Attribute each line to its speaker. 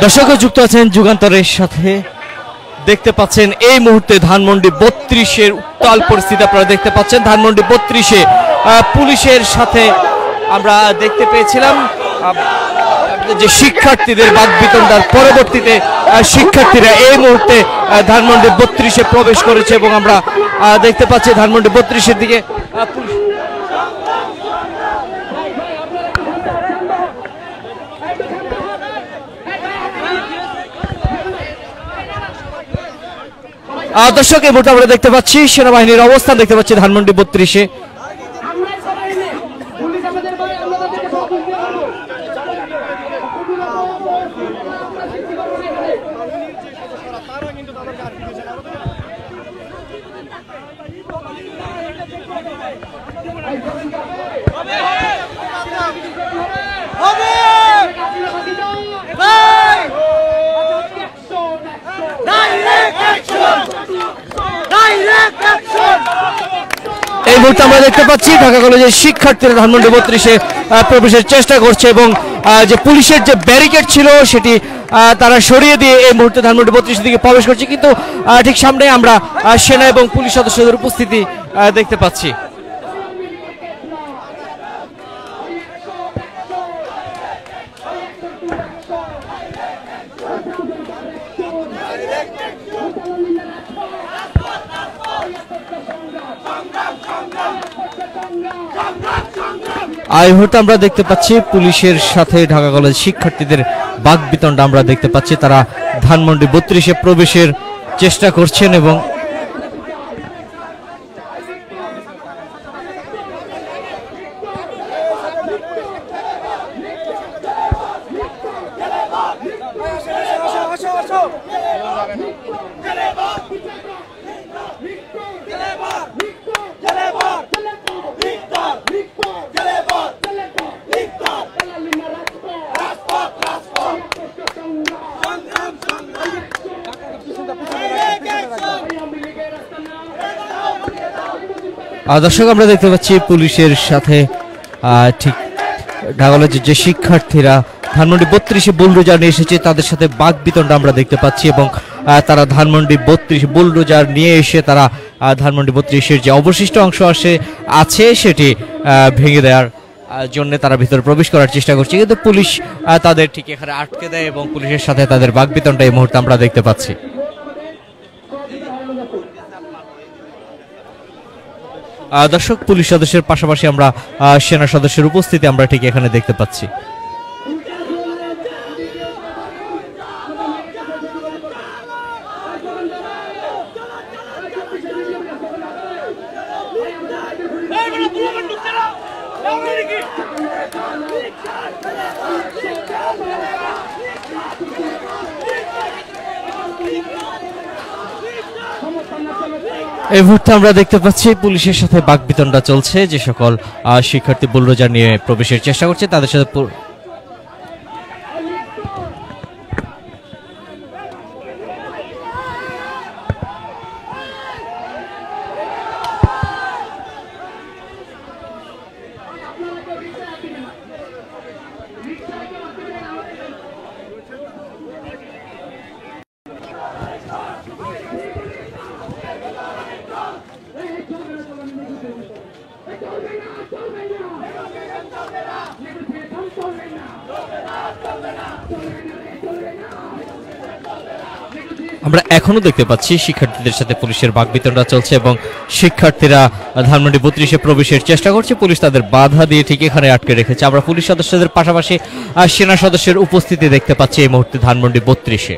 Speaker 1: দর্শক যুক্ত আছেন যুগান্তরের সাথে। দেখতে পাচ্ছেন এই মুহূর্তে ধানমন্ডি 32-এর উত্তাল পরিস্থিতি আপনারা দেখতে পাচ্ছেন। ধানমন্ডি 32-এ পুলিশের সাথে আমরা দেখতে পেয়েছিলাম যে শিক্ষার্থীদের বাকবিতণ্ডার পরবর্তীতে শিক্ষার্থীরা এই মুহূর্তে ধানমন্ডি 32-এ প্রবেশ করেছে এবং আমরা দেখতে পাচ্ছি ধানমন্ডি 32-এর দিকে দর্শক এই মুহূর্তে আমরা দেখতে পাচ্ছি সেনাবাহিনীর অবস্থান দেখতে পাচ্ছি ধানমন্ডি 32-এ। এই মুহূর্তে আমরা দেখতে পাচ্ছি ঢাকা কলেজের শিক্ষার্থীরা ধানমন্ডি 32-এ প্রবেশের চেষ্টা করছে এবং যে পুলিশের যে ব্যারিকেড ছিল সেটি তারা সরিয়ে দিয়ে এই মুহূর্তে ধানমন্ডি 32-এর দিকে প্রবেশ করছে, কিন্তু ঠিক সামনে আমরা সেনা এবং পুলিশ সদস্যদের উপস্থিতি দেখতে পাচ্ছি। এই মুহূর্তে আমরা দেখতে পাচ্ছি পুলিশের সাথে ঢাকা কলেজ শিক্ষার্থীদের বাকবিতণ্ডা আমরা দেখতে পাচ্ছি। তারা ধানমন্ডি 32-এ প্রবেশের চেষ্টা করছেন এবং দর্শক আমরা দেখতে পাচ্ছি পুলিশের সাথে ঠিক ঢাকা কলেজের যে শিক্ষার্থীরা ধানমন্ডি 32-এ বুলডোজার নিয়ে এসেছে তাদের সাথে বাকবিতণ্ডা আমরা দেখতে পাচ্ছি এবং তারা ধানমন্ডি 32 বুলডোজার নিয়ে এসে তারা ধানমন্ডি 32-এর যে অবশিষ্ট অংশ আছে সেটি ভেঙে দেওয়ার জন্য তারা ভিতরে প্রবেশ করার চেষ্টা করছে, কিন্তু পুলিশ তাদের ঠিক এখানে আটকে দেয় এবং পুলিশের সাথে তাদের বাকবিতণ্ডা এই মুহূর্তে আমরা দেখতে পাচ্ছি। দর্শক পুলিশ সদস্যের পাশাপাশি আমরা সেনা সদস্যের উপস্থিতি আমরা ঠিক এখানে দেখতে পাচ্ছি। এই মুহূর্তে আমরা দেখতে পাচ্ছি পুলিশের সাথে বাকবিতণ্ডা চলছে। যে সকল শিক্ষার্থী বুলডোজার নিয়ে প্রবেশের চেষ্টা করছে তাদের সাথে আমরা এখনো দেখতে পাচ্ছি শিক্ষার্থীদের সাথে পুলিশের বাকবিতণ্ডা চলছে এবং শিক্ষার্থীরা ধানমন্ডি 32-এ প্রবেশের চেষ্টা করছে। পুলিশ তাদের বাধা দিয়ে ঠিক এখানে আটকে রেখেছে। আমরা পুলিশ সদস্যদের পাশাপাশি সেনা সদস্যের উপস্থিতি দেখতে পাচ্ছি এই মুহূর্তে ধানমন্ডি 32-এ।